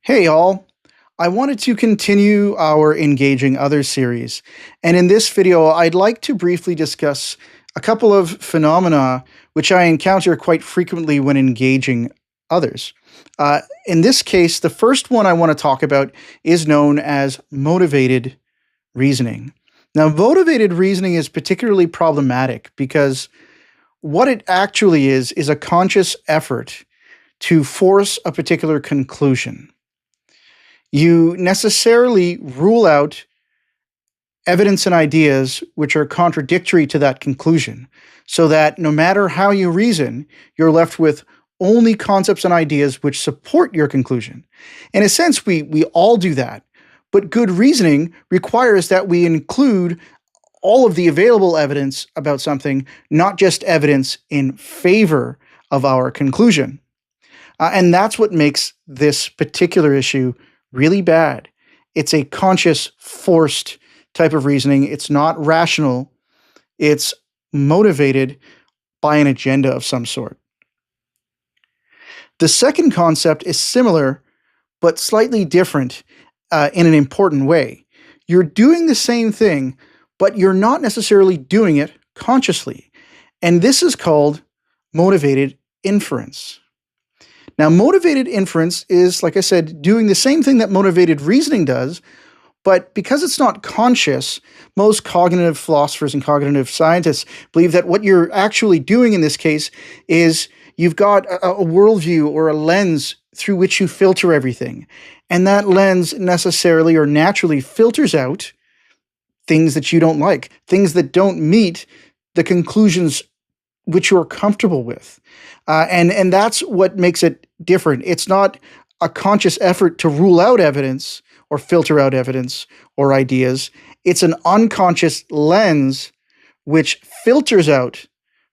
Hey all, I wanted to continue our Engaging Others series, and in this video I'd like to briefly discuss a couple of phenomena which I encounter quite frequently when engaging others. In this case, the first one I want to talk about is known as motivated reasoning. Now, motivated reasoning is particularly problematic because what it actually is a conscious effort to force a particular conclusion. You necessarily rule out evidence and ideas which are contradictory to that conclusion, so that no matter how you reason, you're left with only concepts and ideas which support your conclusion. In a sense, we all do that, but good reasoning requires that we include all of the available evidence about something, not just evidence in favor of our conclusion. And that's what makes this particular issue really bad. It's a conscious, forced type of reasoning. It's not rational. It's motivated by an agenda of some sort. The second concept is similar, but slightly different in an important way. You're doing the same thing, but you're not necessarily doing it consciously. And this is called motivated inference. Now, motivated inference is, like I said, doing the same thing that motivated reasoning does, but because it's not conscious, most cognitive philosophers and cognitive scientists believe that what you're actually doing in this case is you've got a worldview or a lens through which you filter everything. And that lens necessarily or naturally filters out things that you don't like, things that don't meet the conclusions which you're comfortable with. And that's what makes it different. It's not a conscious effort to rule out evidence or filter out evidence or ideas. It's an unconscious lens which filters out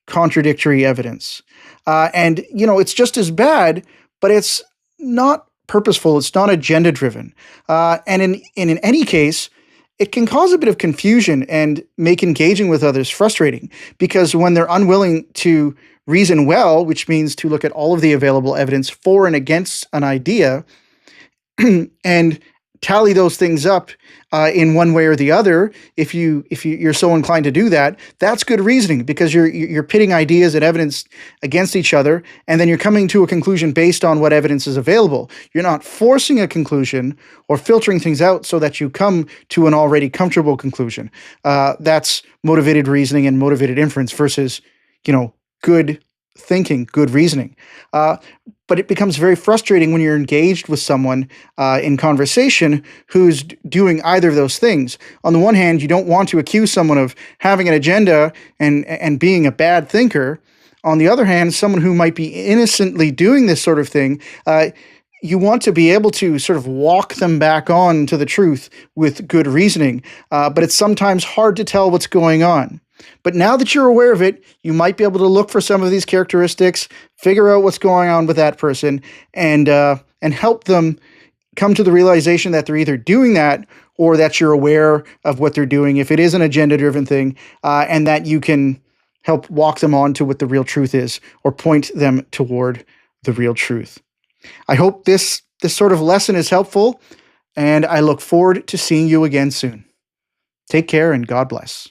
contradictory evidence. It's just as bad, but it's not purposeful. It's not agenda driven. And in any case, it can cause a bit of confusion and make engaging with others frustrating, because when they're unwilling to reason well, which means to look at all of the available evidence for and against an idea and tally those things up in one way or the other, if you're so inclined to do that, that's good reasoning, because you're pitting ideas and evidence against each other, and then you're coming to a conclusion based on what evidence is available. You're not forcing a conclusion or filtering things out so that you come to an already comfortable conclusion. That's motivated reasoning and motivated inference versus, good thinking, good reasoning. But it becomes very frustrating when you're engaged with someone in conversation who's doing either of those things. On the one hand, you don't want to accuse someone of having an agenda and being a bad thinker. On the other hand, someone who might be innocently doing this sort of thing, you want to be able to sort of walk them back on to the truth with good reasoning. But it's sometimes hard to tell what's going on. But now that you're aware of it, you might be able to look for some of these characteristics, figure out what's going on with that person, and help them come to the realization that they're either doing that or that you're aware of what they're doing, if it is an agenda-driven thing, and that you can help walk them on to what the real truth is, or point them toward the real truth. I hope this sort of lesson is helpful, and I look forward to seeing you again soon. Take care and God bless.